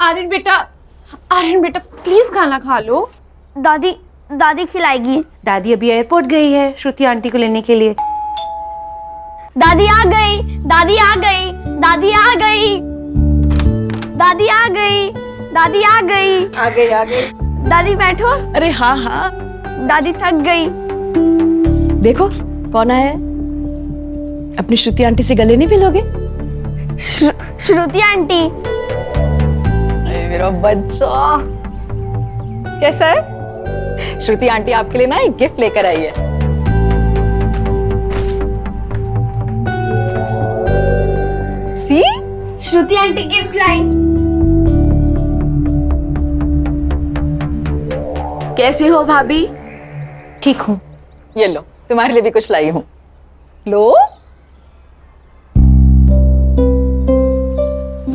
आर्यन बेटा, आर्यन बेटा प्लीज खाना खा लो। दादी दादी खिलाएगी। दादी अभी एयरपोर्ट गई है श्रुति आंटी को लेने के लिए। दादी आ गई, दादी आ गई, दादी आ गई, दादी आ गई, दादी आ गई। आ गई। दादी बैठो। अरे हाँ हाँ, दादी थक गई। देखो कौन आया है। अपनी श्रुति आंटी से गले नहीं मिलोगे? श्रुति आंटी। मेरा बच्चा कैसा है? श्रुति आंटी आपके लिए ना एक गिफ्ट लेकर आई है। सी, श्रुति आंटी गिफ्ट लाई। कैसी हो भाभी? ठीक हूँ। ये लो, तुम्हारे लिए भी कुछ लाई हूँ। लो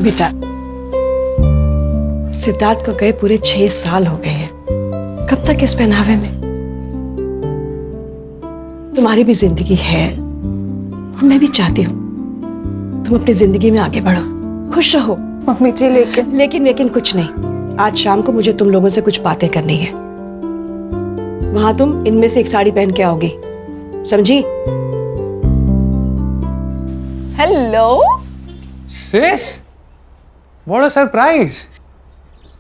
बेटा, सिद्धार्थ को गए पूरे 6 साल हो गए हैं। कब तक इस पहनावे में? तुम्हारी भी जिंदगी है और मैं भी चाहती हूँ तुम अपनी जिंदगी में आगे बढ़ो, खुश रहो। मम्मी जी लेकिन कुछ नहीं। आज शाम को मुझे तुम लोगों से कुछ बातें करनी है। वहां तुम इनमें से एक साड़ी पहन के आओगी, समझी? Hello Sis, what a surprise!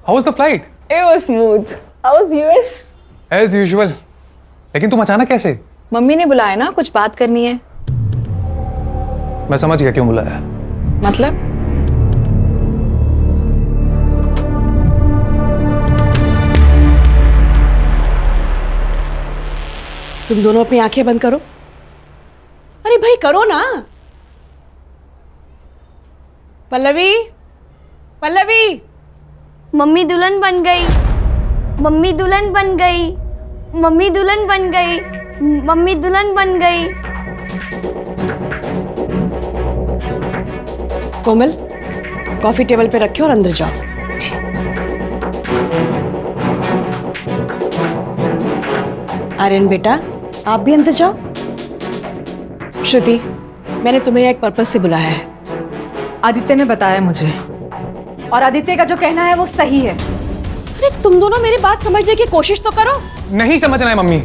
How was the flight? It was smooth. How was US? As usual. लेकिन तुम अचानक कैसे? मम्मी ने बुलाया ना, कुछ बात करनी है। मैं समझ गया क्यों बुलाया। मतलब? तुम दोनों अपनी आंखें बंद करो। अरे भाई करो ना। पल्लवी, पल्लवी। मम्मी दुल्हन बन गई, मम्मी दुल्हन बन गई, मम्मी दुल्हन बन गई, मम्मी दुल्हन बन गई। कोमल, कॉफी टेबल पे रखे और अंदर जाओ। आर्यन बेटा, आप भी अंदर जाओ। श्रुति, मैंने तुम्हें एक पर्पस से बुलाया है। आदित्य ने बताया मुझे, और आदित्य का जो कहना है वो सही है। अरे तुम दोनों मेरी बात समझने की कोशिश तो करो। नहीं समझना है मम्मी।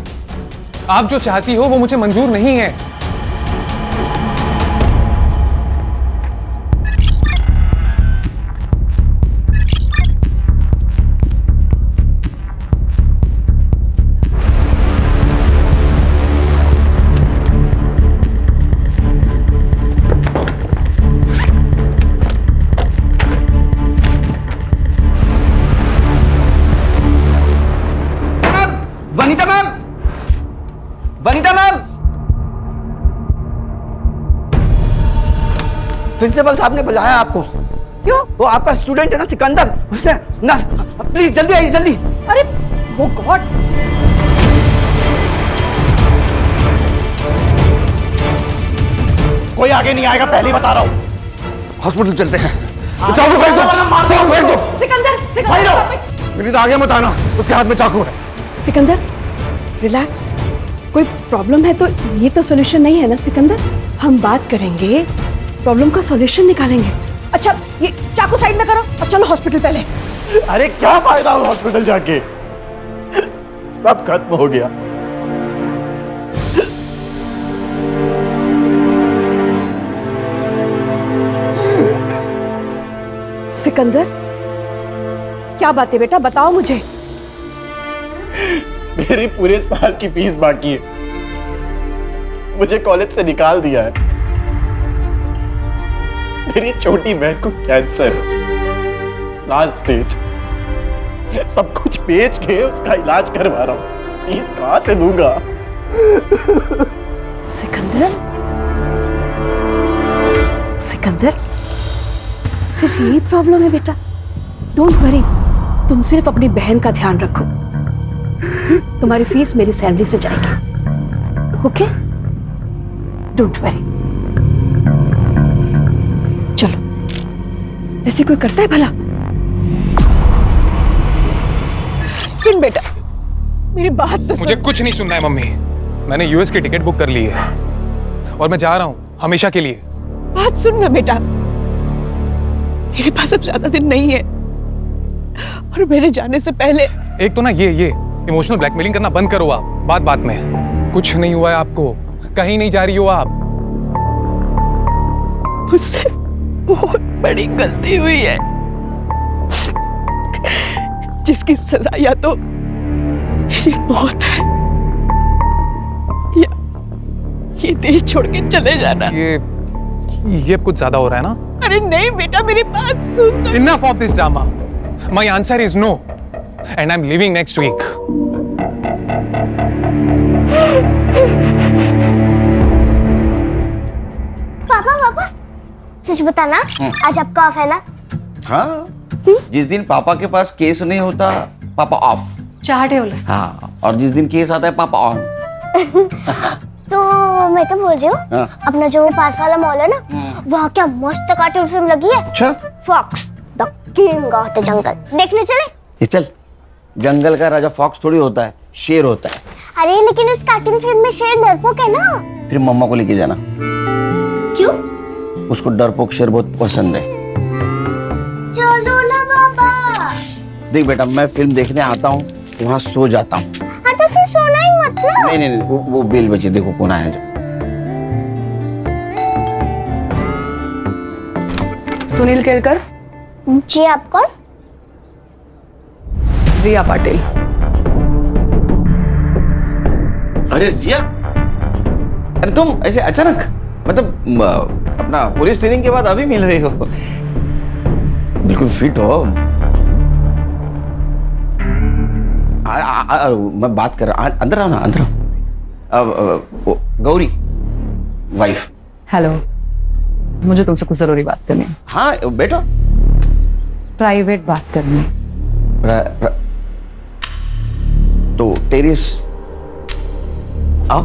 आप जो चाहती हो वो मुझे मंजूर नहीं है। वनीता मैम, प्रिंसिपल साहब ने बुलाया आपको। क्यों? वो आपका स्टूडेंट है ना सिकंदर, उसने ना, प्लीज जल्दी आइए जल्दी। अरे वो गॉड। कोई आगे नहीं आएगा, पहले ही बता रहा हूँ। हॉस्पिटल चलते हैं। चाकू फेंक दो, चाकू फेंक दो। सिकंदर, भाई लो, मेरी तो आगे मत आना, उसके हाथ में चाकू है। सिकंदर, रिलैक्स। कोई प्रॉब्लम है तो ये तो सॉल्यूशन नहीं है ना सिकंदर। हम बात करेंगे, प्रॉब्लम का सॉल्यूशन निकालेंगे। अच्छा ये चाकू साइड में करो और चलो हॉस्पिटल पहले। अरे क्या फायदा हो हॉस्पिटल जाके, सब खत्म हो गया। सिकंदर, क्या बात है बेटा, बताओ मुझे। मेरी पूरे साल की फीस बाकी है, मुझे कॉलेज से निकाल दिया है। मेरी छोटी बहन को कैंसर, लास्ट स्टेज। सब कुछ बेच के उसका इलाज करवा रहा हूँ, फीस कहां से दूंगा? सिकंदर, सिकंदर, सिर्फ यही प्रॉब्लम है बेटा। डोंट वरी, तुम सिर्फ अपनी बहन का ध्यान रखो। तुम्हारी फीस मेरी सैलरी से जाएगी, ओके? Don't worry. चलो, ऐसे कोई करता है भला? सुन बेटा, मेरी बात तो मुझे कुछ नहीं सुनना है मम्मी। मैंने यूएस की टिकट बुक कर ली है और मैं जा रहा हूँ हमेशा के लिए। बात सुन ना बेटा, मेरे पास अब ज्यादा दिन नहीं है। और मेरे जाने से पहले। एक तो ना ये इमोशनल ब्लैकमेलिंग करना बंद करो आप, बात में। कुछ नहीं हुआ है आपको, कहीं नहीं जा रही हो आप। मुझसे बहुत बड़ी गलती हुई है, जिसकी सजा या तो मेरी मौत है या ये देश छोड़ के चले जाना। ये कुछ ज्यादा हो रहा है ना? अरे नहीं बेटा, मेरी बात सुन तो। Enough of this drama. My answer is no, and I'm leaving next week. पापा सच बताना, आज आपका ऑफ है ना? हाँ, जिस दिन पापा के पास केस नहीं होता पापा ऑफ। चाहते हो ले। हाँ, और जिस दिन केस आता है पापा ऑन। तो मैं क्या बोल रही हूँ, हाँ। अपना जो पास वाला मॉल है ना, वहाँ क्या मस्त कार्टून फिल्म लगी है। अच्छा, Fox the King of the Jungle, देखने चले? ये चल। जंगल का राजा फॉक्स थोड़ी होता है, शेर होता है। अरे लेकिन इस कार्टून फिल्म में शेर डरपोक है ना। फिर मम्मा को लेके जाना, क्यों? उसको डरपोक शेर बहुत पसंद है। चलो ना बाबा। देख बेटा, मैं फिल्म देखने आता हूँ, वहाँ सो जाता हूँ। हाँ तो फिर सोना ही मत ना। नहीं, वो बेल बची, देखो कौन आया जो। सुनील केलकर। जी, आप कौन? रिया पाटिल। अरे रिया, अरे तुम ऐसे अचानक, मतलब अपना पुलिस ट्रेनिंग के बाद अभी मिल रही हो? बिल्कुल फिट हो। मैं बात कर रहा, अंदर आओ ना, अंदर आओ। गौरी वाइफ। हेलो, मुझे तुमसे कुछ जरूरी बात करनी है। हाँ बैठो। प्राइवेट बात करनी। तो टेरिस आओ।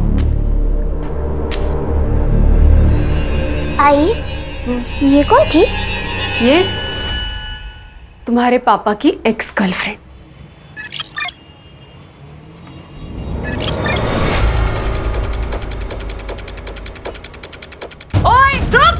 आई, ये कौन थी? ये तुम्हारे पापा की एक्स गर्लफ्रेंड। ओए रुक!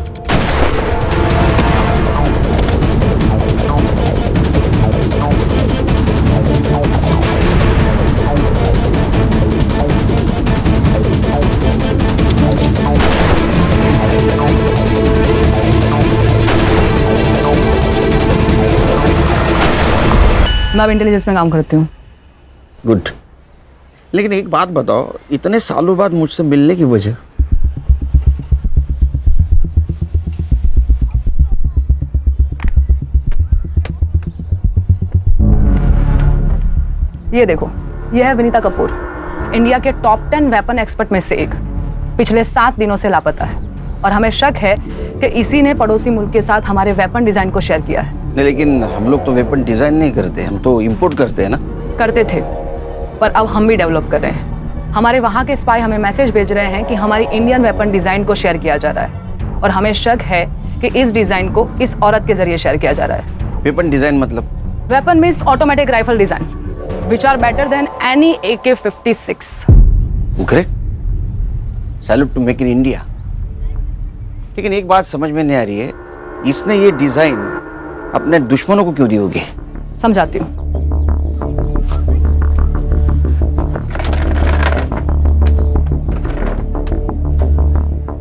मैं अब इंटेलिजेंस में काम करती हूँ। गुड। लेकिन एक बात बताओ, इतने सालों बाद मुझसे मिलने की वजह? ये देखो, ये है विनीता कपूर, इंडिया के टॉप 10 वेपन एक्सपर्ट में से एक। पिछले 7 दिनों से लापता है और हमें शक है कि इसी ने पड़ोसी मुल्क के साथ हमारे वेपन डिजाइन को शेयर किया है। नहीं, लेकिन हम लोग तो वेपन डिजाइन नहीं करते, हम तो इंपोर्ट करते हैं ना। करते थे, पर अब हम भी डेवलप कर रहे हैं। हमारे वहाँ के स्पाई हमें मैसेज भेज रहे हैं कि हमारी इंडियन वेपन डिजाइन को शेयर किया जा रहा है और हमें शक है कि इस डिजाइन को इस औरत के जरिए शेयर किया जा रहा है। वेपन डिजाइन मतलब? Weapon means automatic rifle design which are better than any AK-56। Great, salute to make in India. लेकिन एक बात समझ में नहीं आ रही है, इसने ये डिजाइन अपने दुश्मनों को क्यों दी होगी? समझाती हूँ।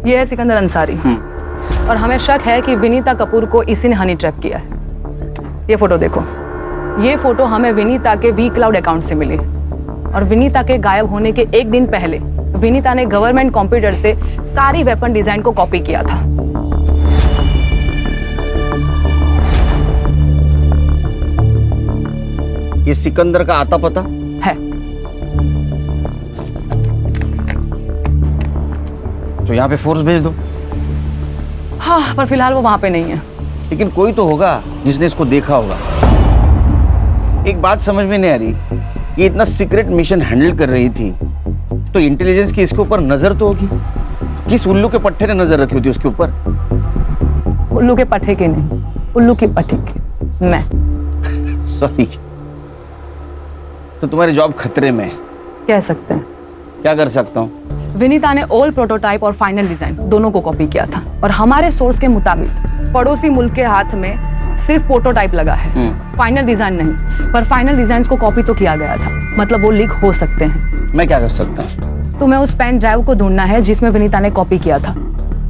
ये है सिकंदर अंसारी और हमें शक है कि विनीता कपूर को इसी ने हनी ट्रैप किया है। ये फोटो देखो, ये फोटो हमें विनीता के वी क्लाउड अकाउंट से मिली और विनीता के गायब होने के एक दिन पहले विनीता ने गवर्नमेंट कंप्यूटर से सारी वेपन डिजाइन को कॉपी किया था। ये सिकंदर का आता पता है। तो यहाँ पे फोर्स भेज दो। हाँ, पर फिलहाल वो वहां पे नहीं है। लेकिन कोई तो होगा जिसने इसको देखा होगा। एक बात समझ में नहीं आ रही, ये इतना सीक्रेट मिशन हैंडल कर रही थी तो इंटेलिजेंस की इसके ऊपर नजर तो होगी। किस उल्लू के पट्टे ने नजर रखी होती उसके ऊपर? उल्लू के पट्टे के नहीं, उल्लू की पट्टी के। मैं सॉरी। तो तुम्हारी जॉब खतरे में है कह सकते हैं। क्या कर सकता हूँ? विनीता ने ओल्ड प्रोटोटाइप और फाइनल डिजाइन दोनों को कॉपी किया था और हमारे सोर्स के मुताबिक पड़ोसी मुल्क के हाथ में सिर्फ प्रोटोटाइप लगा है, फाइनल डिजाइन नहीं। पर फाइनल डिजाइन को कॉपी तो किया गया था, मतलब वो लीक हो सकते हैं। मैं क्या कर सकता हूँ? तुम्हें उस पेन ड्राइव को ढूंढना है जिसमें विनीता ने कॉपी किया था।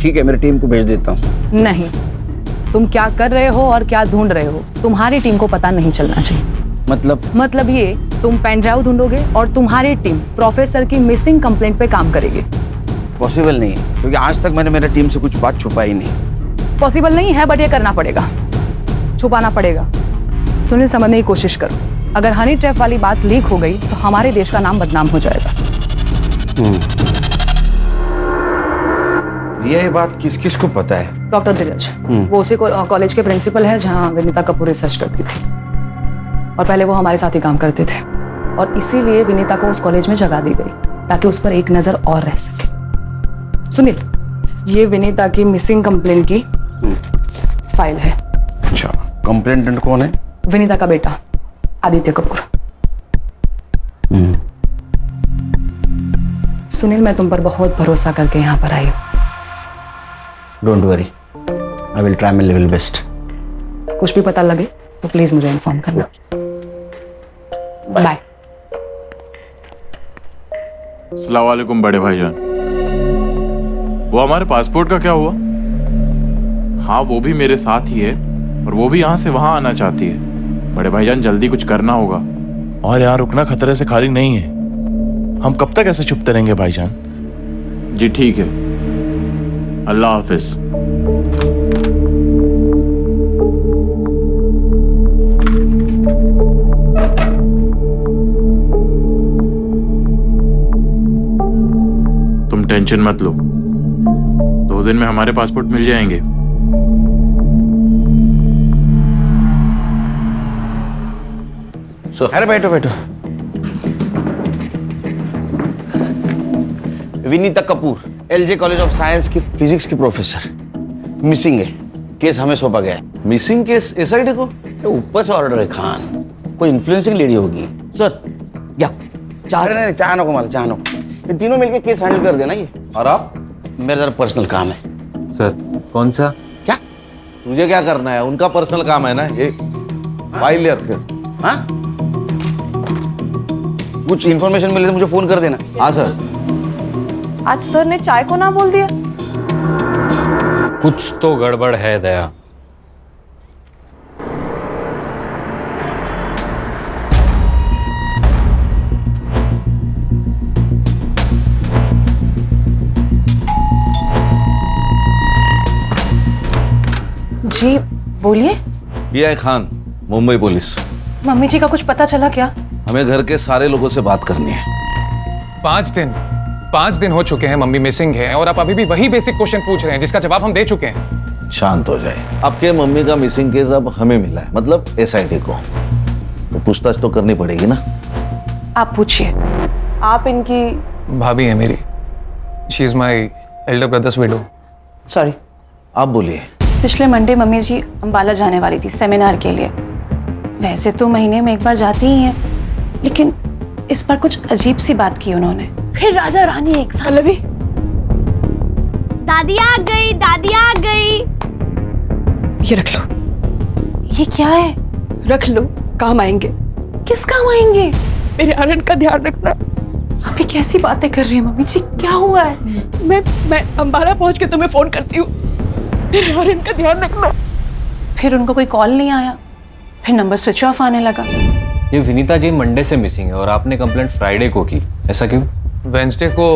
ठीक है, मेरी टीम को भेज देता हूँ। नहीं, तुम क्या कर रहे हो और क्या ढूंढ रहे हो तुम्हारी टीम को पता नहीं चलना चाहिए। मतलब ये तुम पेन ड्राइव ढूंढोगे और तुम्हारी टीम प्रोफेसर की मिसिंग कंप्लेंट पे काम करेगी। पॉसिबल नहीं है, क्योंकि आज तक मैंने मेरी टीम से कुछ बात छुपाई नहीं। पॉसिबल नहीं है, बट ये करना पड़ेगा, छुपाना पड़ेगा। सुनील, समझने की कोशिश करो। अगर हनी ट्रैप वाली बात लीक हो गई तो हमारे देश का नाम बदनाम हो जाएगा। ये बात किस किस को पता है? डॉक्टर धीरज, वो उसी कॉलेज के प्रिंसिपल है जहाँ विनीता कपूर रिसर्च करती थी, और पहले वो हमारे साथ ही काम करते थे, और इसीलिए विनीता को उस कॉलेज में जगह दी गई ताकि उस पर एक नजर और रह सके। सुनील, ये विनीता की मिसिंग कंप्लेंट की फाइल है। अच्छा, कंप्लेंटेंट कौन है? विनीता का बेटा आदित्य कपूर। सुनील, मैं तुम पर बहुत भरोसा करके यहाँ पर आई हूँ। Don't worry, I will try my level best. कुछ भी पता लगे तो प्लीज मुझे इन्फॉर्म करना। बाय। अस्सलाम वालेकुम बड़े भाईजान। वो हमारे पासपोर्ट का क्या हुआ? हाँ, वो भी मेरे साथ ही है, और वो भी यहाँ से वहाँ आना चाहती है। बड़े भाईजान, जल्दी कुछ करना होगा। और यहाँ रुकना खतरे से खाली नहीं है। हम कब तक ऐसे छुपते रहेंगे भाईजान? जी ठीक है, अल्लाह हाफिज। तुम टेंशन मत लो, 2 दिन में हमारे पासपोर्ट मिल जाएंगे। अरे बैठो बैठो। Vinita Kapoor, LJ college of science की फिजिक्स की प्रोफेसर, मिसिंग है। केस हमें सौंपा गया है। मिसिंग केस एसआईटी को? ऊपर से ऑर्डर है खान, कोई इन्फ्लुएंसिंग लेडी होगी। सर, या अरे नहीं, चाह नको माला, चाह नको। ये तीनों मिलके केस हैंडल कर देना ये। और आप? मेरा जरा पर्सनल काम है। सर, कौन सा? क्या? तुझे क्या करना है? उनका पर्सनल काम है ना ये। फाइल ले रखे। हाँ? कुछ इन्फॉर्मेशन मिले तो मुझे फोन कर देना। हाँ सर। आज सर ने चाय को ना बोल दिया। कुछ तो गड़बड़ है दया। जी बोलिए। ये है खान, मुंबई पुलिस। मम्मी जी का कुछ पता चला क्या? हमें घर के सारे लोगों से बात करनी है। 5 दिन हो चुके हैं मम्मी मिसिंग है, और आप अभी भी वही बेसिक क्वेश्चन पूछ रहे हैं जिसका जवाब हम दे चुके हैं। शांत हो जाए। आपके मम्मी का मिसिंग केस अब हमें मिला है, मतलब एसआईटी को, तो पूछताछ तो करनी पड़ेगी ना। आप पूछिए। आप इनकी भाभी है मेरी। She is my elder brothers window. Sorry. आप बोलिए। पिछले मंडे मम्मी जी अंबाला जाने वाली थी सेमिनार के लिए। वैसे तो महीने में एक बार जाती ही हैं, लेकिन इस बार कुछ अजीब सी बात की उन्होंने। फिर राजा रानी एक साथ। पल्लवी, दादी आ गई, दादी आ गई। ये रख लो। ये क्या है? रख लो, काम आएंगे। किस काम आएंगे? मेरे आर्यन का ध्यान रखना। आप ये कैसी बातें कर रही हैं मम्मी जी? क्या हुआ है? मैं अंबाला पहुंच के तुम्हें फोन करती हूँ। मेरे आर्यन का ध्यान रखना। फिर उनको कोई कॉल नहीं आया, फिर नंबर स्विच ऑफ आने लगा। ये विनीता जी मंडे से मिसिंग है और आपने कंप्लेंट फ्राइडे को की, ऐसा क्यों? वेंसडे को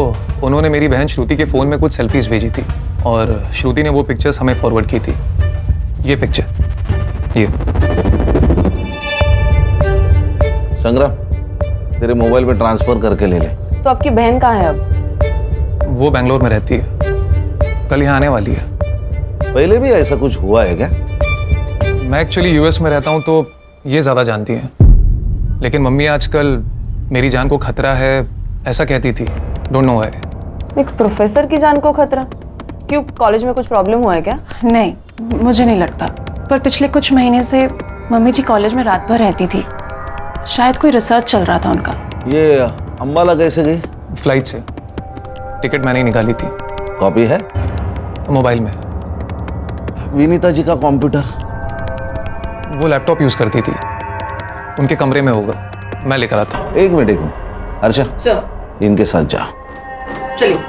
उन्होंने मेरी बहन श्रुति के फोन में कुछ सेल्फीज भेजी थी, और श्रुति ने वो पिक्चर्स हमें फॉरवर्ड की थी। ये पिक्चर, ये। संग्राम, तेरे मोबाइल पे ट्रांसफर करके ले ले। तो आपकी बहन कहाँ है अब? वो बेंगलोर में रहती है, कल यहाँ आने वाली है। पहले भी ऐसा कुछ हुआ है क्या? मैं एक्चुअली यूएस में रहता हूँ तो ये ज़्यादा जानती हैं, लेकिन मम्मी आजकल मेरी जान को खतरा है ऐसा कहती थी। Don't know why. एक प्रोफेसर की जान को खतरा? क्यों, कॉलेज में कुछ प्रॉब्लम हुआ है क्या? नहीं, मुझे नहीं लगता। पर पिछले कुछ महीने से मम्मी जी कॉलेज में रात भर रहती थी। शायद कोई रिसर्च चल रहा था उनका। ये अंबाला कैसे गई? फ्लाइट से। टिकट मैंने ही निकाली थी। कॉपी है मोबाइल में। विनीता जी का कंप्यूटर? वो लैपटॉप यूज करती थी, उनके कमरे में होगा, मैं लेकर आता हूँ। एक मिनट हर्षा, सर इनके साथ जा। चलिए।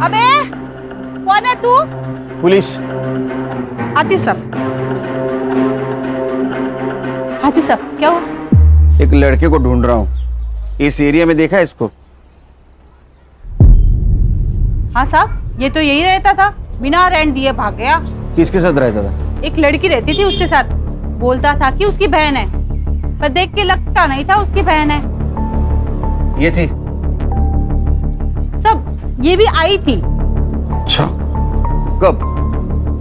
अबे कौन है तू? पुलिस। आती सब क्या हुआ? एक लड़के को ढूंढ रहा हूँ, इस एरिया में देखा है इसको? हाँ साहब, ये तो यही रहता था, बिना रेंट दिए भाग गया। किसके साथ रहता था? एक लड़की रहती थी उसके साथ, बोलता था कि उसकी बहन है, पर देख के लगता नहीं था उसकी बहन है। ये थी? सब ये भी आई थी। अच्छा, कब?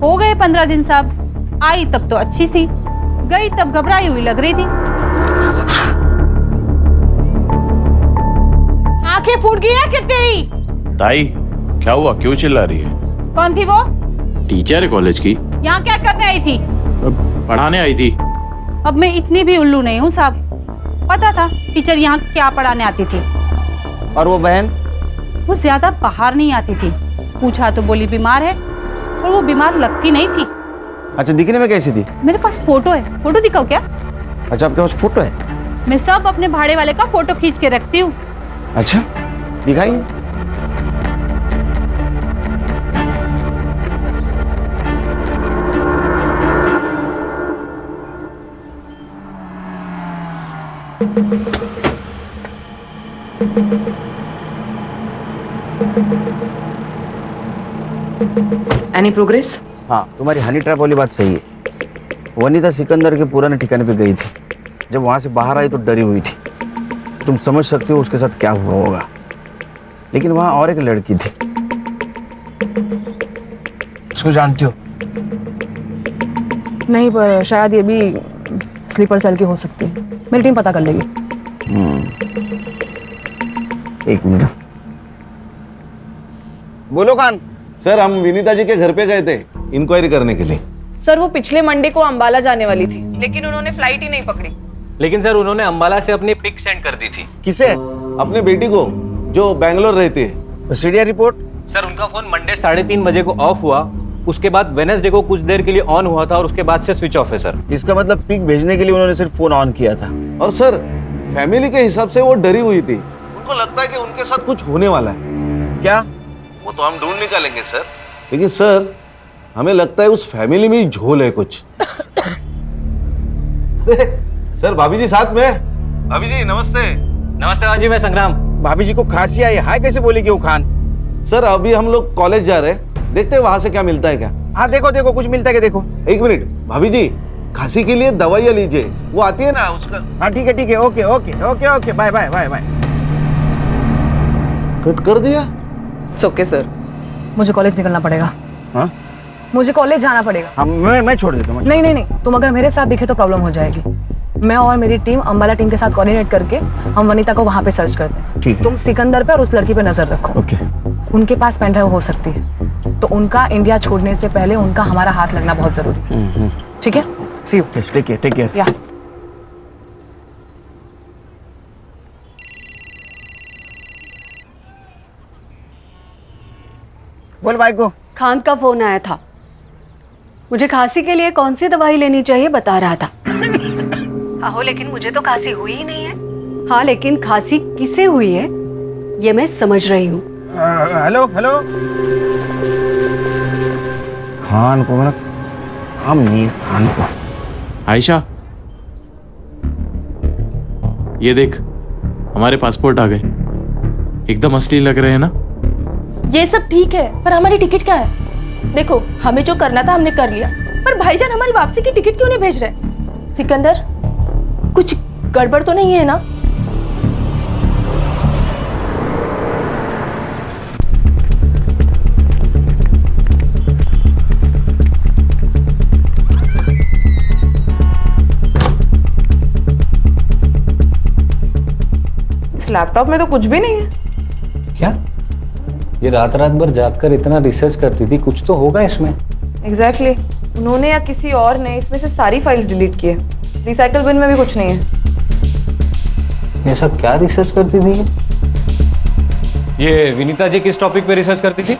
हो गए 15 दिन साहब। आई तब तो अच्छी थी, गई तब घबराई हुई लग रही थी। आंखें फूट गई है क्या तेरी? ताई क्या हुआ, क्यों चिल्ला रही है? कौन थी वो? टीचर है कॉलेज की। यहाँ क्या करने आई थी? पढ़ाने आई थी। अब मैं इतनी भी उल्लू नहीं हूँ साहब, पता था टीचर यहाँ क्या पढ़ाने आती थी। और वो बहन? वो ज्यादा बाहर नहीं आती थी, पूछा तो बोली बीमार है, और वो बीमार लगती नहीं थी। अच्छा, दिखने में कैसी थी? मेरे पास फोटो है, फोटो दिखाओ क्या? अच्छा, आपके पास फोटो है? मैं सब अपने भाड़े वाले का फोटो खींच के रखती हूँ। अच्छा, दिखाइए। Any progress? हाँ, तुम्हारी हनी ट्रैप वाली बात सही है। वनीता सिकंदर के पुराने ठिकाने पे गई थी, जब वहां से बाहर आई तो डरी हुई थी। तुम समझ सकते हो उसके साथ क्या हुआ होगा। लेकिन वहां और एक लड़की थी, उसको जानती हो? नहीं, पर शायद ये भी स्लीपर सेल की हो सकती है। मेरी टीम पता कर लेगी। एक मिनट। बोलो खान। सर, हम विनीता जी के घर पे गए थे इंक्वायरी करने के लिए। सर वो पिछले मंडे को अंबाला जाने वाली थी, लेकिन उन्होंने फ्लाइट ही नहीं पकड़ी। लेकिन सर उन्होंने अंबाला से अपनी पिक सेंड कर दी थी। किसे? अपने बेटी को, जो बैंगलोर रहती है। CDR report? सर उनका फोन मंडे 3:30 बजे को ऑफ हुआ, उसके बाद वेडनेसडे को कुछ देर के लिए ऑन हुआ था और उसके बाद से स्विच ऑफ है सर। इसका मतलब पिक भेजने के लिए उन्होंने सिर्फ फोन ऑन किया था। और सर, फैमिली के हिसाब से वो डरी हुई थी, उनको लगता है कि उनके साथ कुछ होने वाला है। क्या? वो तो हम ढूंढ निकालेंगे सर, लेकिन सर हमें लगता है उस फैमिली में ही झोल है कुछ। सर, भाभी जी साथ में। भाभी जी नमस्ते। नमस्ते भाजी, मैं संग्राम। भाभी जी को खांसी आई, हाय कैसे बोलेगी वो खान? सर, अभी हम लोग कॉलेज जा रहे हैं, देखते हैं वहां से क्या मिलता है क्या। हाँ देखो देखो, कुछ मिलता है क्या देखो। एक मिनट भाभी जी, खांसी के लिए दवाइयाँ लीजिए, वो आती है ना उसका। हाँ ठीक है, okay okay okay okay, bye bye bye bye. Cut कर दिया? Okay sir. मुझे कॉलेज निकलना पड़ेगा। हाँ? मुझे कॉलेज जाना पड़ेगा। हाँ, मैं छोड़ देता हूँ। नहीं नहीं नहीं, तुम अगर मेरे साथ दिखे तो प्रॉब्लम हो जाएगी। मैं और मेरी टीम अंबाला टीम के साथ कोऑर्डिनेट करके हम वनीता को वहां पे सर्च करते हैं। ठीक है। तुम सिकंदर पे और उस लड़की पे नजर रखो। ओके। उनके पास पेन ड्राइव हो सकती है, तो उनका इंडिया छोड़ने से पहले उनका हमारा हाथ लगना बहुत जरूरी है। ठीक है? See you. Take care. या बोल भाई को। खान का फोन आया था, मुझे खांसी के लिए कौन सी दवाई लेनी चाहिए बता रहा था। आहो, लेकिन मुझे तो खांसी हुई ही नहीं है। हाँ, लेकिन खांसी किसे हुई है ये मैं समझ रही हूँ। Hello hello. खान को मेरा काम नहीं है। खान को। आयशा, ये देख, हमारे पासपोर्ट आ गए। एकदम असली लग रहे हैं ना? ये सब ठीक है, पर हमारी टिकट क्या है? देखो, हमें जो करना था हमने कर लिया, पर भाईजान हमारी वापसी की टिकट क्यों नहीं भेज रहे? सिकंदर, कुछ गड़बड़ तो नहीं है ना? लैपटॉप में तो कुछ भी नहीं है। क्या ये रात रात भर जागकर इतना रिसर्च करती थी, कुछ तो होगा इसमें। एग्जैक्टली उन्होंने या किसी और ने इसमें से सारी फाइल्स डिलीट की है। रिसाइकल बिन में भी कुछ नहीं है। ऐसा क्या रिसर्च करती थी ये? विनीता जी किस टॉपिक पे रिसर्च करती थी?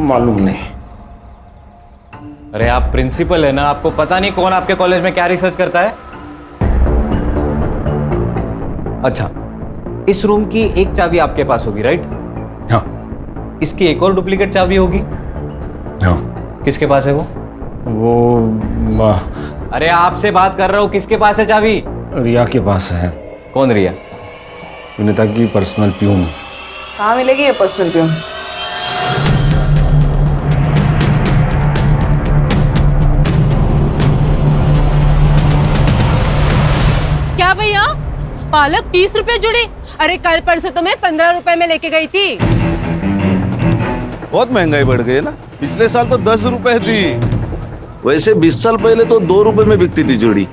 मालूम नहीं। अरे आप प्रिंसिपल है ना, आपको पता नहीं कौन आपके कॉलेज में क्या रिसर्च करता है? अच्छा, इस रूम की एक चाबी आपके पास होगी, राइट? हाँ। इसकी एक और डुप्लीकेट चाबी होगी। हाँ। किसके पास है वो? अरे आपसे बात कर रहा हूँ, किसके पास है चाबी? रिया के पास है। कौन रिया? विनीता की पर्सनल प्यून। कहाँ मिलेगी ये पर्सनल प्यून? क्या भैया, पालक 30 रुपए जुड़ी? अरे कल परसों तो मैं 15 रुपए में लेके गई थी। बहुत महंगाई बढ़ गई है ना। पिछले साल तो 10 रुपए थी। वैसे 20 साल पहले तो 2 रुपए में बिकती थी जोड़ी।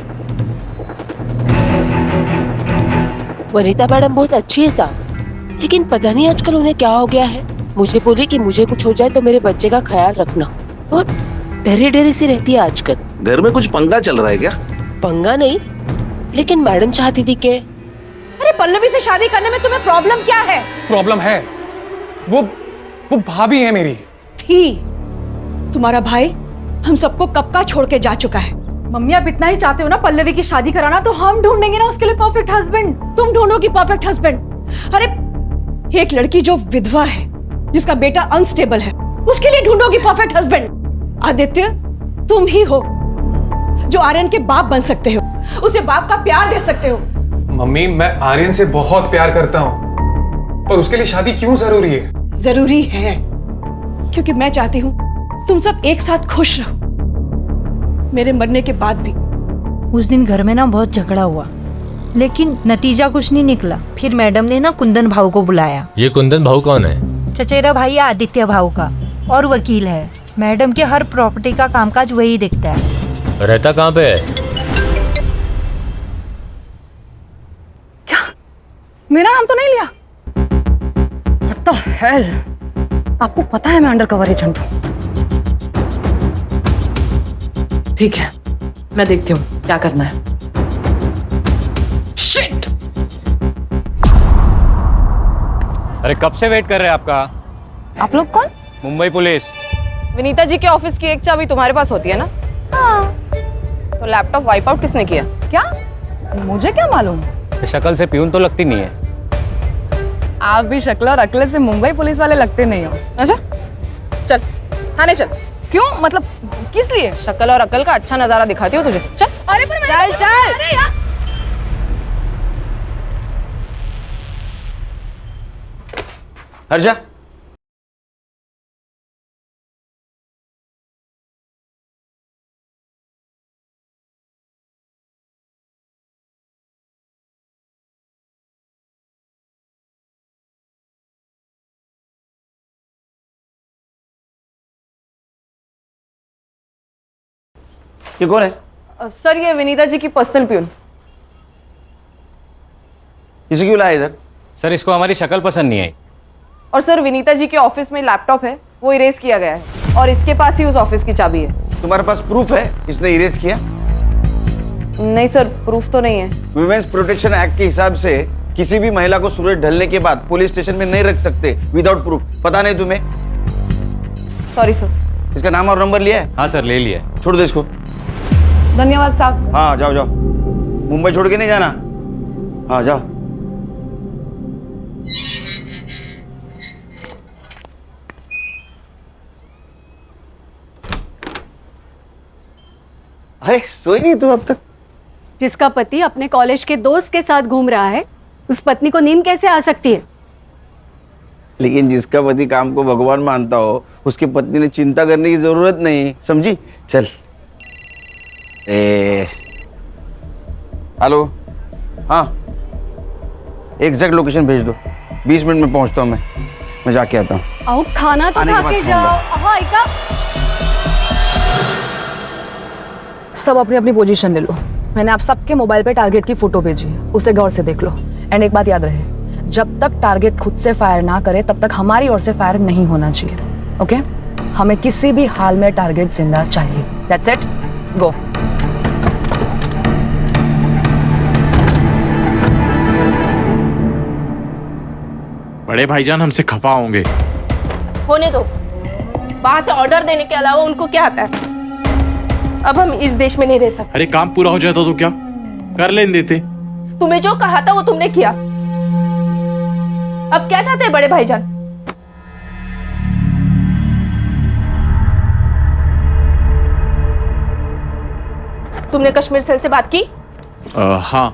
वनीता मैडम बहुत अच्छी है साहब, लेकिन पता नहीं आजकल उन्हें क्या हो गया है। मुझे बोली कि मुझे कुछ हो जाए तो मेरे बच्चे का ख्याल रखना, और डरी डरी सी रहती है आजकल। घर में कुछ पंगा चल रहा है क्या? पंगा नहीं, लेकिन मैडम चाहती थी कि अरे पल्लवी से शादी करने में तुम्हें प्रॉब्लम क्या है? प्रॉब्लम है, वो भाभी है मेरी। थी। तुम्हारा भाई हम सबको कब का छोड़ के जा चुका है। मम्मी आप इतना ही चाहते हो ना पल्लवी की शादी कराना, तो हम ढूंढेंगे ना उसके लिए परफेक्ट हस्बैंड। तुम ढूंढोगी परफेक्ट हस्बैंड? अरे एक लड़की जो विधवा है, जिसका बेटा अनस्टेबल है, उसके लिए ढूंढोगी परफेक्ट हस्बैंड। आदित्य तुम ही हो जो आर्यन के बाप बन सकते हो, उसे बाप का प्यार दे सकते हो। मम्मी मैं आर्यन से बहुत प्यार करता हूँ, पर उसके लिए शादी क्यों जरूरी है? जरूरी है क्योंकि मैं चाहती हूँ तुम सब एक साथ खुश रहो, मेरे मरने के बाद भी। उस दिन घर में ना बहुत झगड़ा हुआ, लेकिन नतीजा कुछ नहीं निकला। फिर मैडम ने ना कुंदन भाऊ को बुलाया। ये कुंदन भाऊ कौन है? चचेरा भाई है आदित्य भाऊ का, और वकील है। मैडम के हर प्रॉपर्टी का कामकाज वही देखता है। रहता कहाँ पे है? क्या मेरा नाम तो नहीं लिया? What the hell? आपको पता है मैं अंडर कवर एजेंट हूँ। ठीक है, मैं देखती हूँ क्या करना है। Shit! अरे कब से वेट कर रहे हैं आपका? आप लोग कौन? मुंबई पुलिस। विनीता जी के ऑफिस की एक चाबी तुम्हारे पास होती है ना? हाँ। तो लैपटॉप वाइप आउट किसने किया? क्या? मुझे क्या मालूम? शक्ल से प्यून तो लगती नहीं है। आप भी शक्ल और अकल से मुंबई पुलिस वाले लगते नहीं हो। अच्छा चल थाने चल। क्यों, मतलब किस लिए? शक्ल और अकल का अच्छा नजारा दिखाती हो तुझे। चल। अरे पर चल चल। अरे यार हर्षा, ये कौन है? सर ये विनीता जी की पर्सनल प्यून। इसे क्यों लाया इधर? सर इसको हमारी शक्ल पसंद नहीं आई। और सर विनीता जी के ऑफिस में लैपटॉप है, वो इरेज किया गया है, और इसके पास ही उस ऑफिस की चाबी है। तुम्हारे पास प्रूफ है इसने इरेज किया? नहीं सर, प्रूफ तो नहीं है। वुमेन्स प्रोटेक्शन एक्ट के हिसाब से किसी भी महिला को सूरज ढलने के बाद पुलिस स्टेशन में नहीं रख सकते विदाउट प्रूफ। पता नहीं तुम्हें? Sorry sir. इसका नाम और नंबर लिया है? हाँ सर ले लिया। छोड़ दो इसको। धन्यवाद साहब। हाँ जाओ जाओ, मुंबई छोड़ के नहीं जाना। हाँ जाओ। अरे सोई नहीं तू अब तक? जिसका पति अपने कॉलेज के दोस्त के साथ घूम रहा है, उस पत्नी को नींद कैसे आ सकती है? लेकिन जिसका पति काम को भगवान मानता हो, उसकी पत्नी ने चिंता करने की जरूरत नहीं, समझी? चल। हेलो, हाँ एग्जैक्ट लोकेशन भेज दो। 20 मिनट में पहुंचता हूँ मैं जाके आता हूँ। आओ खाना तो खा के जाओ। हाँ इका, सब अपनी अपनी पोजीशन ले लो। मैंने आप सबके मोबाइल पे टारगेट की फोटो भेजी है, उसे गौर से देख लो। एंड एक बात याद रहे, जब तक टारगेट खुद से फायर ना करे तब तक हमारी ओर से फायर नहीं होना चाहिए। ओके? हमें किसी भी हाल में टारगेट जिंदा चाहिए। दैट्स इट, गो। बड़े भाईजान हमसे खफा होंगे। होने दो, वहां से ऑर्डर देने के अलावा उनको क्या आता है? अब हम इस देश में नहीं रह सकते। अरे काम पूरा हो जाता तो क्या कर लेने देते। तुम्हें जो कहा था वो तुमने किया। अब क्या चाहते हैं बड़े भाईजान? तुमने कश्मीर सेल से बात की? हाँ,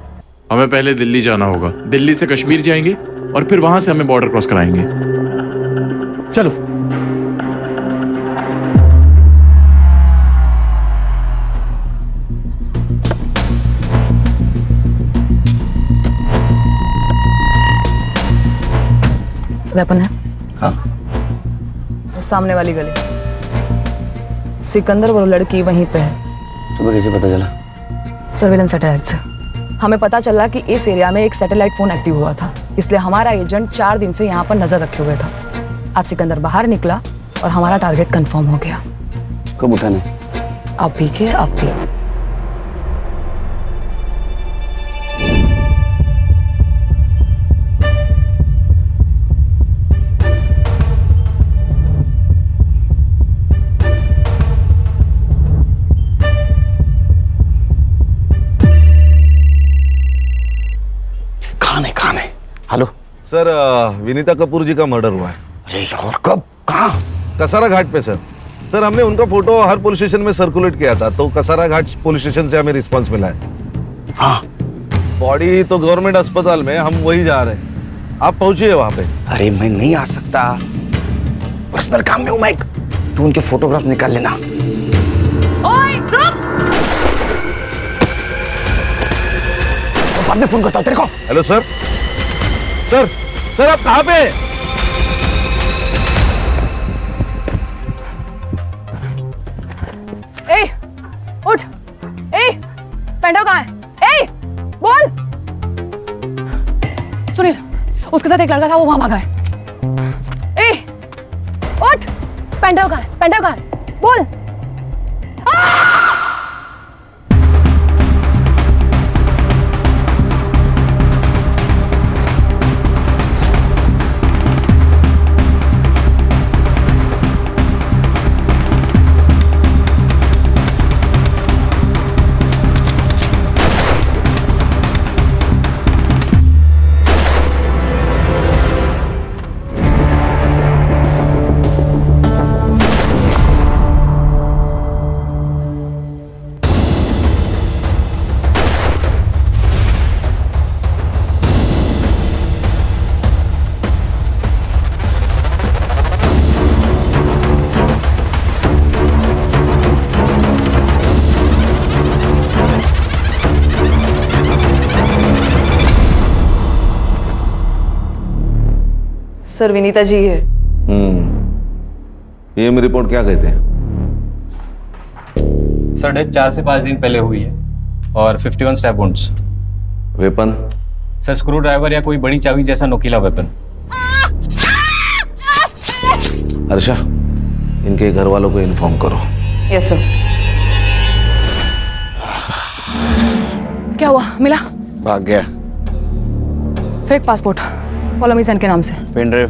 हमें पहले दिल्ली जाना होगा। दिल्ली से कश्मीर जाएंगे और फिर वहां से हमें बॉर्डर क्रॉस कराएंगे। चलो। वेपन है? हाँ। वो सामने वाली गली, सिकंदर वो लड़की वहीं पे है। तुम्हें कैसे पता चला? सर्विलेंस सैटेलाइट से हमें पता चला कि इस एरिया में एक सैटेलाइट फोन एक्टिव हुआ था, इसलिए हमारा एजेंट 4 दिन से यहाँ पर नजर रखे हुए था। आज सिकंदर बाहर निकला और हमारा टारगेट कंफर्म हो गया। कब उठाने? अभी के अभी। खाने। हेलो सर, विनीता कपूर जी का मर्डर हुआ है। अरे यार, कब? कहाँ? कसारा घाट पे सर। सर, हमने उनका फोटो हर पुलिस स्टेशन में सर्कुलेट किया था, तो कसारा घाट पुलिस स्टेशन से हमें रिस्पांस मिला है। हाँ। बॉडी तो गवर्नमेंट अस्पताल में, हम वही जा रहे हैं। आप पहुंचिए वहां पे। अरे मैं नहीं आ सकता, पर्सनल काम में हूं मैं। तू उनके फोटोग्राफ निकाल लेना। ओए, रुक! बाद में फोन करता हूं तेरे को। Hello sir. सर आप कहाँ पे? ए, उठ! ए, पेंडो कहाँ है? ए, बोल! सुनील, उसके साथ एक लड़का था, वो वहां भागा है। ए, उठ! पेंडो कहाँ है? पेंडो कहाँ है? बोल! सर, विनीता जी है। ये मेरी रिपोर्ट क्या कहते हैं? सर, डेथ 4 से 5 दिन पहले हुई है और 51 stab wounds. Weapon? Sir, screw driver या कोई बड़ी चाबी जैसा नुकीला वेपन। हर्षा, इनके घर वालों को इन्फॉर्म करो। Yes sir. क्या हुआ? मिला? भाग गया। फेक पासपोर्ट, पॉलोमीसन के नाम से। Pen drive?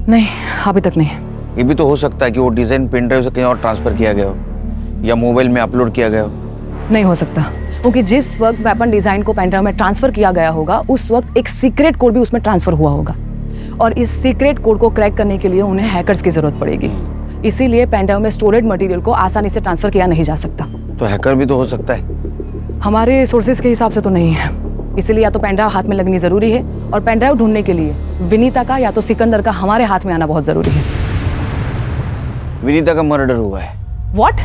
नहीं, अभी तक नहीं। ये भी तो हो सकता है कि वो डिजाइन पेन ड्राइव से कहीं और ट्रांसफर किया गया हो या मोबाइल में अपलोड किया गया हो। नहीं हो सकता, क्योंकि जिस वक्त वेपन डिजाइन को पेन ड्राइव में ट्रांसफर किया गया होगा उस वक्त एक सीक्रेट कोड भी उसमें ट्रांसफर हुआ होगा, और इस सीक्रेट कोड को क्रैक करने के लिए उन्हें हैकर्स की जरूरत पड़ेगी। इसीलिए पेन ड्राइव में स्टोरेड मटेरियल को आसानी से ट्रांसफर किया नहीं जा सकता। तो हैकर भी तो हो सकता है। हमारे सोर्सेज के हिसाब से तो नहीं है, इसीलिए या तो पेन ड्राइव हाथ में लगनी जरूरी है, और पेन ड्राइव ढूंढने के लिए विनीता का या तो सिकंदर का हमारे हाथ में आना बहुत जरूरी है। विनीता का मर्डर हुआ है। व्हाट?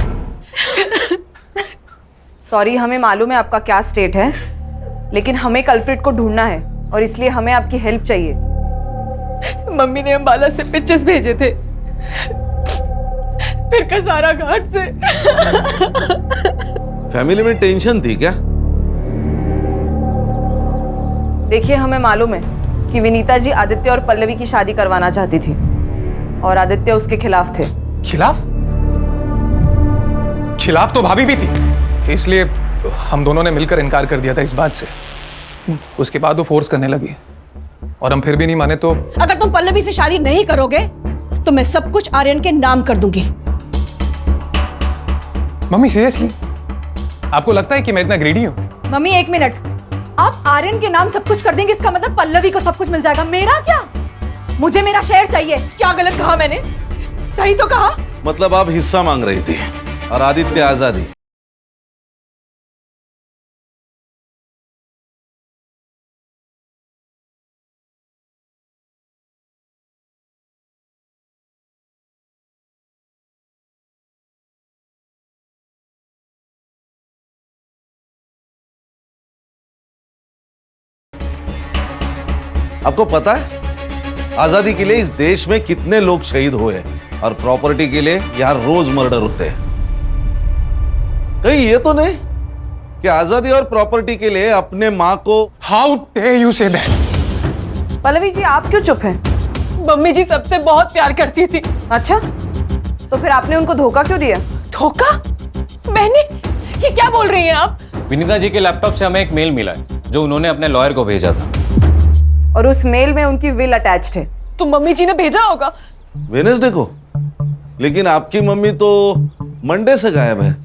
सॉरी, हमें मालूम है आपका क्या स्टेट है, लेकिन हमें कल्प्रिट को ढूंढना है और इसलिए हमें आपकी हेल्प चाहिए। मम्मी ने अंबाला से पिक्चर्स भेजे थे, फिर कसारा घाट से। फैमिली में टेंशन थी क्या? देखिए, हमें मालूम है कि विनीता जी आदित्य और पल्लवी की शादी करवाना चाहती थी और आदित्य उसके खिलाफ थे। खिलाफ? खिलाफ तो भाभी भी थी, इसलिए हम दोनों ने मिलकर इनकार कर दिया था इस बात से। उसके बाद वो फोर्स करने लगी और हम फिर भी नहीं माने तो। अगर तुम पल्लवी से शादी नहीं करोगे तो मैं सब कुछ आर्यन के नाम कर दूंगी। मम्मी सीरियसली आपको लगता है कि मैं इतना ग्रीडी हूँ? मम्मी एक मिनट, आप आर्यन के नाम सब कुछ कर देंगे, इसका मतलब पल्लवी को सब कुछ मिल जाएगा, मेरा क्या? मुझे मेरा शेयर चाहिए। क्या गलत कहा मैंने? सही तो कहा। मतलब आप हिस्सा मांग रही थी और आदित्य आजादी। आपको पता है आजादी के लिए इस देश में कितने लोग शहीद हुए हैं और प्रॉपर्टी के लिए यहां रोज मर्डर होते हैं। कहीं ये तो नहीं कि आजादी और प्रॉपर्टी के लिए अपने मां को। How dare you say that? Pallavi ji, आप क्यों चुप हैं? मम्मी जी सबसे बहुत प्यार करती थी। अच्छा, तो फिर आपने उनको धोखा क्यों दिया? धोखा? मैंने? ये क्या बोल रही हैं आप? विनीता जी के लैपटॉप से हमें एक मेल मिला है जो उन्होंने अपने लॉयर को भेजा था और उस मेल में उनकी विल अटैच्ड है। तो मम्मी जी ने भेजा होगा। वेडनेसडे को? लेकिन आपकी मम्मी तो मंडे से गायब है।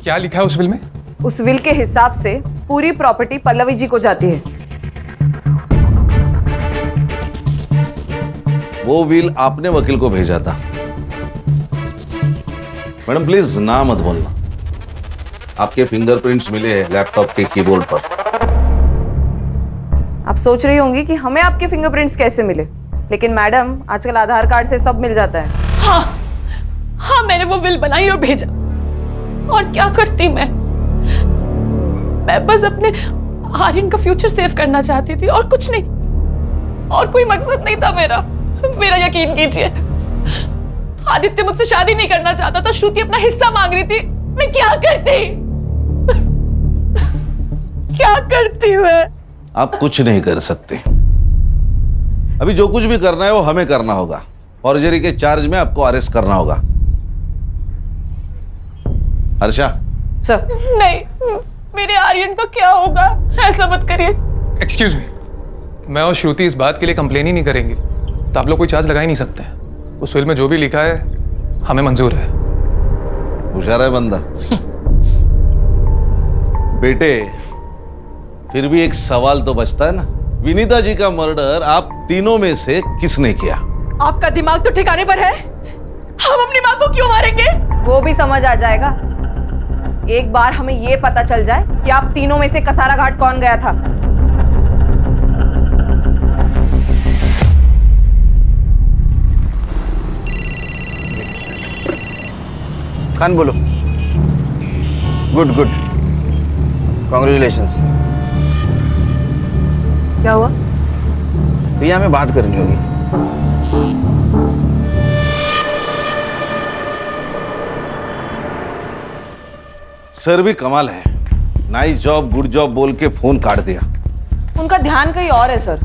क्या लिखा है उस विल में? उस विल के हिसाब से पूरी प्रॉपर्टी पल्लवी जी को जाती है। वो विल आपने वकील को भेजा था। मैडम प्लीज ना मत बोलना। आपके फिंगरप्रिंट्स मिले हैं लैपटॉप के कीबोर्ड पर। आप सोच रही होंगी कि हमें आपके फिंगरप्रिंट्स कैसे मिले, लेकिन मैडम आजकल आधार कार्ड से सब मिल जाता है। हाँ, मैंने वो विल बनाई और भेजा। और क्या करती मैं बस अपने आर्यन का फ्यूचर सेव करना चाहती थी और कुछ नहीं, और कोई मकसद नहीं था मेरा यकीन कीजिए। आदित्य मुझसे शादी नहीं करना चाहता था, श्रुति अपना हिस्सा मांग रही थी। मैं क्या करती मैं? आप कुछ नहीं कर सकते। अभी जो कुछ भी करना है वो हमें करना होगा। फॉर्जरी के चार्ज में आपको अरेस्ट करना होगा। हर्षा। सर। नहीं, मेरे आर्यन का क्या होगा? ऐसा मत करिए। एक्सक्यूज मी, मैं और श्रुति इस बात के लिए कंप्लेन ही नहीं करेंगे तो आप लोग कोई चार्ज लगा ही नहीं सकते। उस विल में जो भी लिखा है हमें मंजूर है। होशियार है बंदा। बेटे, फिर भी एक सवाल तो बचता है ना, विनीता जी का मर्डर आप तीनों में से किसने किया? आपका दिमाग तो ठिकाने पर है? हम अपनी मां को क्यों मारेंगे? वो भी समझ आ जाएगा एक बार हमें ये पता चल जाए कि आप तीनों में से कसारा घाट कौन गया था। खान बोलो। Good good, congratulations. क्या हुआ? प्रिया में बात करनी होगी। सर भी कमाल है, नाइस जॉब गुड जॉब बोल के फोन काट दिया। उनका ध्यान कहीं और है सर।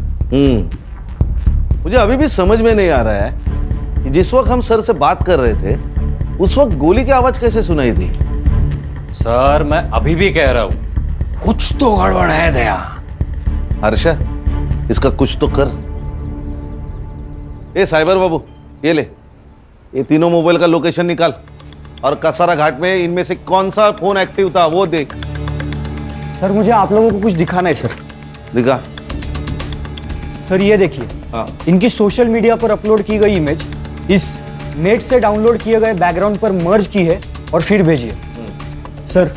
मुझे अभी भी समझ में नहीं आ रहा है कि जिस वक्त हम सर से बात कर रहे थे उस वक्त गोली की आवाज कैसे सुनाई दी? सर मैं अभी भी कह रहा हूं कुछ तो गड़बड़ है दया। हर्षा, इसका कुछ तो कर। ए साइबर बाबू, ये ले, ये तीनों मोबाइल का लोकेशन निकाल और कसारा घाट में इनमें से कौन सा फोन एक्टिव था वो देख। सर मुझे आप लोगों को कुछ दिखाना है सर। दिखा। सर ये देखिए, इनकी सोशल मीडिया पर अपलोड की गई इमेज इस नेट से डाउनलोड किए गए बैकग्राउंड पर मर्ज की है और फिर भेजिए। सर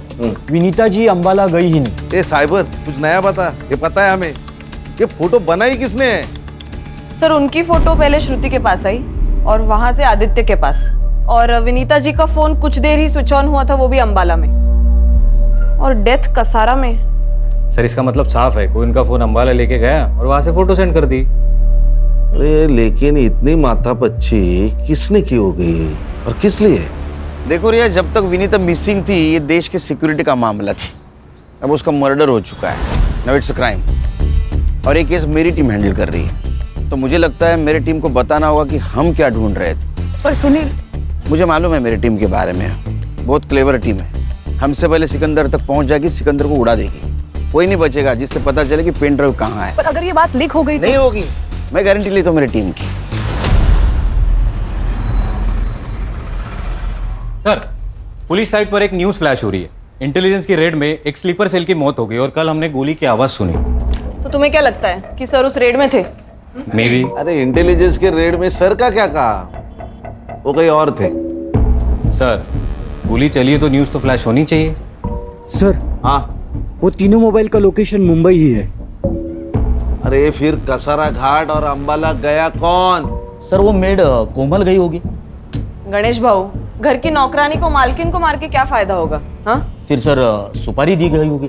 विनीता जी अंबाला गई ही नहीं। ए साइबर, कुछ नया बता। ये पता है हमें, ये फोटो बनाई किसने है? सर उनकी फोटो पहले श्रुति के पास आई और वहां से आदित्य के पास, और विनीता जी का फोन कुछ देर ही स्विच ऑन हुआ था, वो भी अंबाला में, और डेथ कसारा में। सर इसका मतलब साफ है कोई उनका फोन अंबाला लेके गया और वहां से फोटो सेंड कर दी। अरे लेकिन इतनी माथापच्ची किसने की होगी और किस लिए? देखो रिया, जब तक विनीता मिसिंग थी ये देश के सिक्योरिटी का मामला थी। अब उसका मर्डर हो चुका है नाउ इट्स अ क्राइम और ये केस मेरी टीम हैंडल कर रही है, तो मुझे लगता है मेरी टीम को बताना होगा कि हम क्या ढूंढ रहे थे। पर सुनील, मुझे मालूम है मेरी टीम के बारे में, बहुत क्लेवर टीम है। हमसे पहले सिकंदर तक पहुंच जाएगी, सिकंदर को उड़ा देगी, कोई नहीं बचेगा जिससे पता चले कि पेन ड्राइव कहाँ है। पर अगर ये बात लीक हो गई नहीं होगी, मैं गारंटी लेता हूँ मेरी टीम की। सर, पुलिस साइट पर एक न्यूज़ फ्लैश हो रही है। इंटेलिजेंस की रेड में एक स्लीपर सेल की मौत हो गई और कल हमने गोली की आवाज़ सुनी। तो तुम्हें क्या लगता है कि सर उस रेड में थे? May be. अरे इंटेलिजेंस के रेड में सर का क्या कहा, वो कहीं और थे। सर, गोली चली है तो न्यूज़ तो फ्लैश होनी चाहिए। सर, हाँ, वो तीनों मोबाइल का लोकेशन मुंबई ही है। अरे फिर कसारा घाट और अंबाला गया कौन? सर, वो मेड कोमल गई होगी। गणेश भाऊ, घर की नौकरानी को मालकिन को मार के क्या फायदा होगा? हाँ, फिर सर सुपारी दी गई होगी।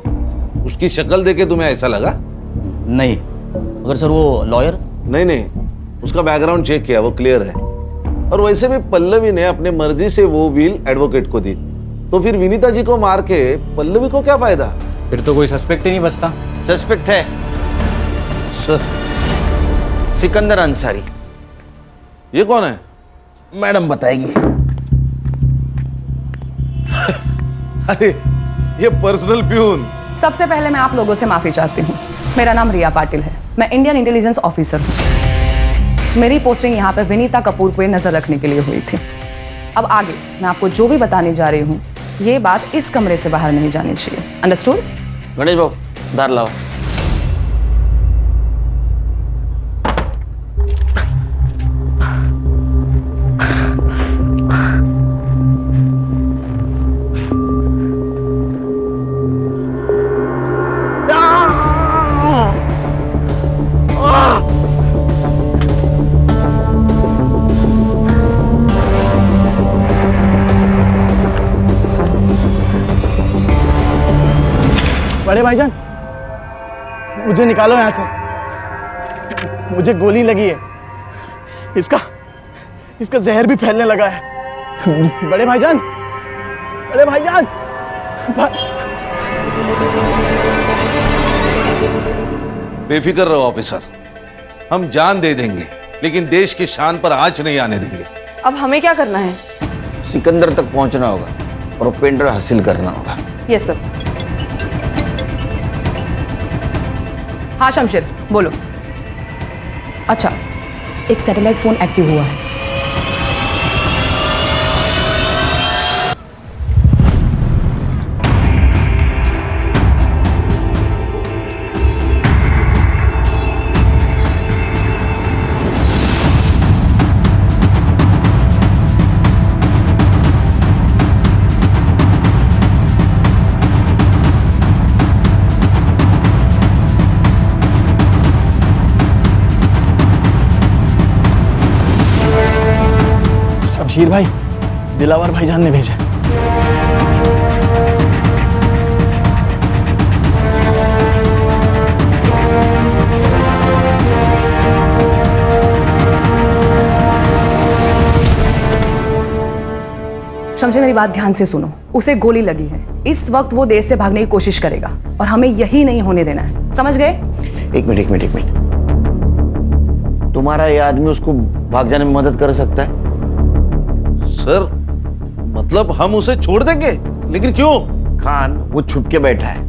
उसकी शक्ल देखे तुम्हें ऐसा लगा? नहीं। अगर सर वो लॉयर? नहीं, उसका बैकग्राउंड चेक किया, वो क्लियर है। और वैसे भी पल्लवी ने अपने मर्जी से वो व्हील एडवोकेट को दी, तो फिर विनीता जी को मार के पल्लवी को क्या फायदा? फिर तो कोई सस्पेक्ट ही नहीं बचता। सस्पेक्ट है सिकंदर अंसारी। ये कौन है? मैडम बताएगी। अरे ये पर्सनल प्यून। सबसे पहले मैं आप लोगों से माफी चाहती हूँ। मेरा नाम रिया पाटिल है, मैं इंडियन इंटेलिजेंस ऑफिसर हूँ। मेरी पोस्टिंग यहाँ पे विनीता कपूर को नजर रखने के लिए हुई थी। अब आगे मैं आपको जो भी बताने जा रही हूँ, ये बात इस कमरे से बाहर नहीं जानी चाहिए। अंडरस्टूड? गणेश बाबू, दार लाओ। बड़े भाईजान, मुझे निकालो यहाँ से, मुझे गोली लगी है। इसका जहर भी फैलने लगा है। बड़े भाईजान, बड़े भाईजान, बेफिक्र रहो ऑफिसर, हम जान दे देंगे, लेकिन देश की शान पर आंच नहीं आने देंगे। अब हमें क्या करना है? सिकंदर तक पहुंचना होगा और पेन ड्राइव हासिल करना होगा। Yes sir. हाँ शमशेर, बोलो। अच्छा, एक सैटेलाइट फोन एक्टिव हुआ है। शमशीर भाई, दिलावर भाईजान ने भेजा। शमशेर, मेरी बात ध्यान से सुनो। उसे गोली लगी है, इस वक्त वो देश से भागने की कोशिश करेगा और हमें यही नहीं होने देना है, समझ गए? एक मिनट। तुम्हारा ये आदमी उसको भाग जाने में मदद कर सकता है? सर, मतलब हम उसे छोड़ देंगे? लेकिन क्यों? खान वो छुप के बैठा है,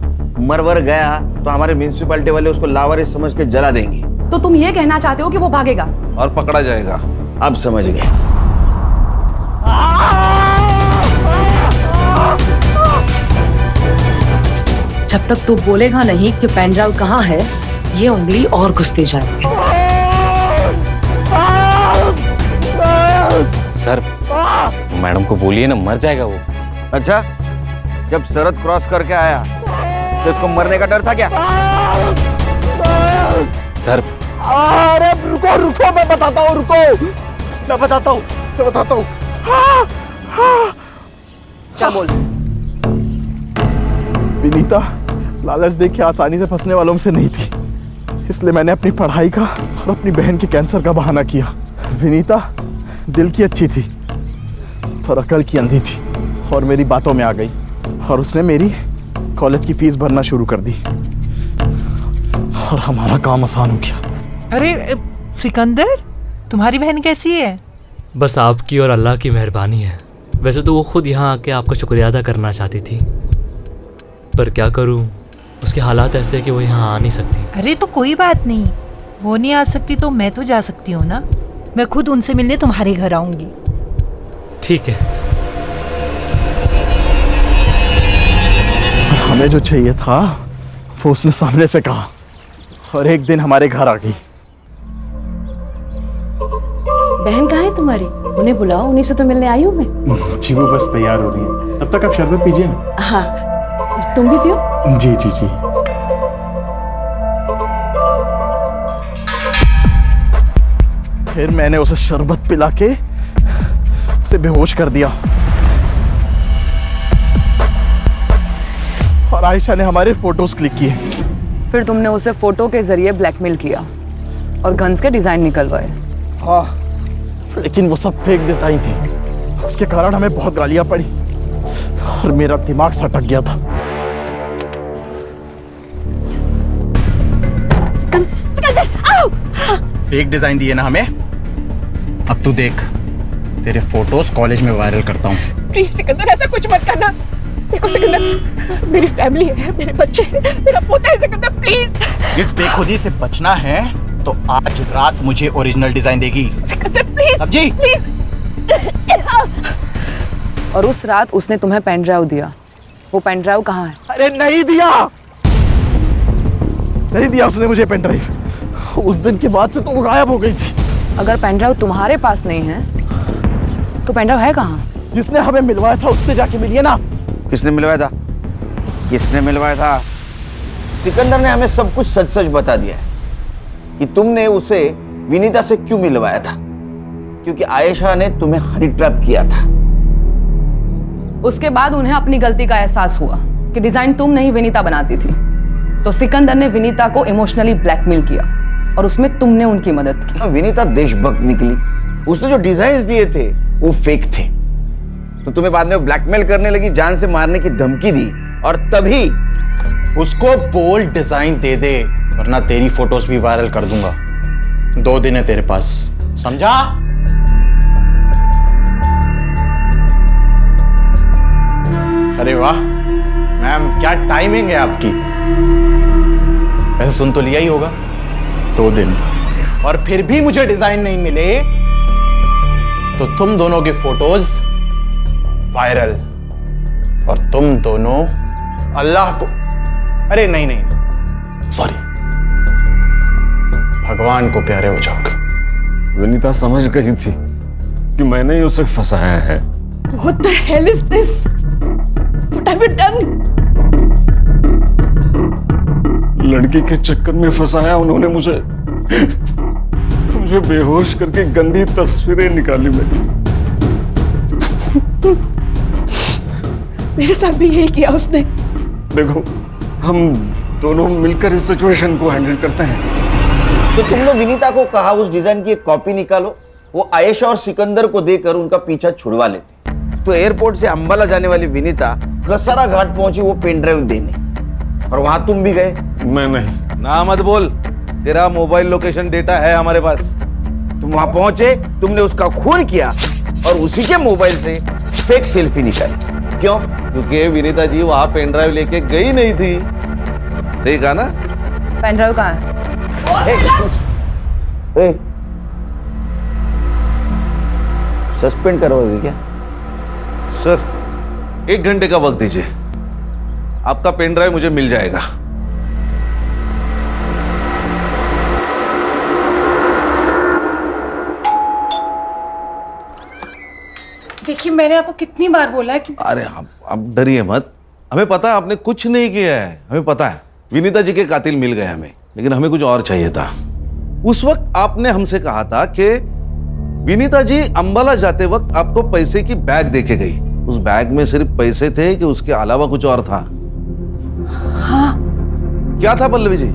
मरवर गया तो हमारे म्युनिसिपैलिटी वाले उसको लावारिस समझ के जला देंगे। तो तुम ये कहना चाहते हो कि वो भागेगा और पकड़ा जाएगा? अब समझ गए। जब तक तू बोलेगा नहीं कि पेन ड्राइव कहाँ है, ये उंगली और घुसते जाएगी। सर, मैडम को बोलिए ना, मर जाएगा वो। अच्छा, जब सरहद क्रॉस करके आया तो इसको मरने का डर था क्या? सर, अरे रुको, मैं बताता हूँ। क्या बोल? विनीता लालच देख के आसानी से फंसने वालों में से नहीं थी, इसलिए मैंने अपनी पढ़ाई का और अपनी बहन के कैंसर का बहाना किया। विनीता दिल की अच्छी थी और अकल की अंधी थी, और मेरी बातों में आ गई और उसने मेरी कॉलेज की फीस भरना शुरू कर दी। और हमारा काम आसान हो गया। अरे सिकंदर, तुम्हारी बहन कैसी है? बस आपकी और अल्लाह की मेहरबानी है। वैसे तो वो खुद यहाँ आके आपका शुक्रिया अदा करना चाहती थी, पर क्या करूँ, उसके हालात ऐसे हैं कि वो यहाँ आ नहीं सकती। अरे तो कोई बात नहीं, वो नहीं आ सकती तो मैं तो जा सकती हूँ ना। मैं खुद उनसे मिलने तुम्हारे घर आऊंगी। ठीक है। हमें जो चाहिए था वो उसने सामने से कहा और एक दिन हमारे घर आ गई। बहन कहाँ है तुम्हारी? उन्हें बुलाओ, उन्हीं से तो मिलने आई हूँ मैं। जी वो बस तैयार हो रही है, तब तक आप शरबत पीजिए ना। हाँ, तुम भी पियो। जी जी जी। फिर मैंने उसे शरबत पिला के उसे बेहोश कर दिया और आयशा ने हमारे फोटोज क्लिक किए। फिर तुमने उसे फोटो के जरिए ब्लैकमेल किया और गन्स के डिजाइन निकलवाए। हाँ, लेकिन वो सब फेक डिजाइन थी। उसके कारण हमें बहुत गालियां पड़ी और मेरा दिमाग सटक गया था। फेक डिजाइन दिए ना हमें, अब तू देख तेरे फोटोज कॉलेज में वायरल करता हूँ। प्लीज सिकंदर, ऐसा कुछ मत करना। देखो सिकंदर, मेरी फैमिली है, मेरे बच्चे हैं, मेरा पोता है सिकंदर, प्लीज। इस बेखुदी से बचना है तो आज रात मुझे ओरिजिनल डिजाइन देगी। सिकंदर प्लीज, समझी? प्लीज। और उस रात उसने तुम्हें पेन ड्राइव दिया, वो पेन ड्राइव कहाँ है? अरे नहीं दिया, नहीं दिया उसने मुझे पेन ड्राइव। उस दिन के बाद से तो वो गायब हो गई थी। अगर पेन ड्राइव तुम्हारे पास नहीं है तो पेन ड्राइव है कहाँ? जिसने हमें मिलवाया था उससे जाके मिलिए ना। किसने मिलवाया था? किसने मिलवाया था? सिकंदर ने हमें सब कुछ सच सच बता दिया है कि तुमने उसे विनीता से क्यों मिलवाया था, क्योंकि आयशा ने तुम्हें हनी ट्रैप किया था। उसके बाद उन्हें अपनी गलती का एहसास हुआ कि डिजाइन तुम नहीं विनीता बनाती थी, तो सिकंदर ने विनीता को इमोशनली ब्लैकमेल किया और उसमें तुमने उनकी मदद की। विनीता देशभक्त निकली, उसने जो डिजाइन्स दिए थे वो फेक थे, तो तुम्हें बाद में ब्लैकमेल करने लगी, जान से मारने की धमकी दी और तभी उसको बोल्ड डिजाइन दे दे वरना तेरी फोटोज भी वायरल कर दूंगा। 2 दिन है तेरे पास, समझा? अरे वाह मैम, क्या टाइमिंग है आपकी। वैसे सुन तो लिया ही होगा, 2 दिन और फिर भी मुझे डिजाइन नहीं मिले तो तुम दोनों के फोटोज वायरल और तुम दोनों अल्लाह को, अरे नहीं नहीं सॉरी, भगवान को प्यारे हो जाओगे। विनीता समझ गई थी कि मैंने ही उसे फंसाया है। What the hell is this? What have you done? लड़की के चक्कर में फंसाया उन्होंने मुझे बेहोश करके गंदी तस्वीरें निकाली मेरी। मेरे साथ भी यही किया उसने। देखो, हम दोनों मिलकर इस सिचुएशन को हैंडल करते हैं। तो तुमने विनीता को कहा उस डिजाइन की एक कॉपी निकालो, वो आयशा और सिकंदर को देकर उनका पीछा छुड़वा लेते। तो एयरपोर्ट से अंबाला जाने वाली विनीता कसरा घाट पहुंची वो पेन ड्राइव देने, और वहां तुम भी गए। मैं नहीं। ना मत बोल, तेरा मोबाइल लोकेशन डेटा है हमारे पास। तुम वहां पहुंचे, तुमने उसका खून किया और उसी के मोबाइल से फेक सेल्फी निकाली। क्यों? क्योंकि विनीता जी वहां पेन ड्राइव लेके गई नहीं थी। सही कहा ना? पेन ड्राइव कहाँ है? सस्पेंड करवाओगे क्या? सर 1 घंटे का वक्त दीजिए, आपका पेन ड्राइव मुझे मिल जाएगा। देखिए मैंने आपको कितनी बार बोला है कि अरे आप डरिए मत, हमें पता है आपने कुछ नहीं किया है। हमें पता है विनीता जी के कातिल मिल गए हमें, लेकिन हमें कुछ और चाहिए था। उस वक्त आपने हमसे कहा था कि विनीता जी अंबाला जाते वक्त आपको पैसे की बैग देके गई। उस बैग में सिर्फ पैसे थे कि उसके अलावा कुछ और था? हाँ। क्या था पल्लवी जी?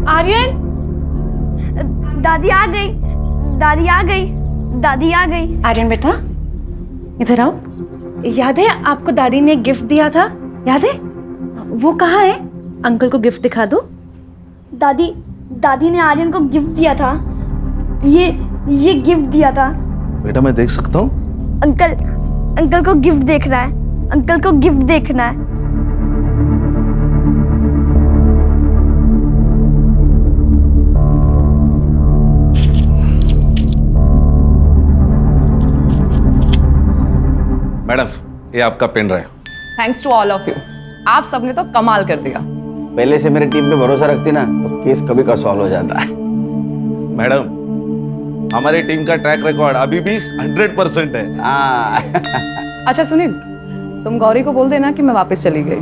आर्यन, दादी आ गई, दादी आ गई, दादी आ गई। आर्यन बेटा इधर आओ। याद है आपको दादी ने गिफ्ट दिया था? याद है? वो कहाँ है? अंकल को गिफ्ट दिखा दो। दादी दादी ने आर्यन को गिफ्ट दिया था। ये गिफ्ट दिया था। बेटा मैं देख सकता हूँ? अंकल को गिफ्ट देखना है। अंकल को गिफ्ट देखना है। मैडम ये आपका pen drive. Thanks to all of you. आप सबने तो कमाल कर दिया। पहले से मेरी टीम पे भरोसा रखती ना तो केस कभी का सॉल्व हो जाता है। मैडम हमारी टीम का ट्रैक रिकॉर्ड अभी भी 100% है। अच्छा सुनील, तुम गौरी को बोल देना कि मैं वापस चली गई।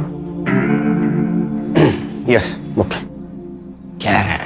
Yes okay. क्या है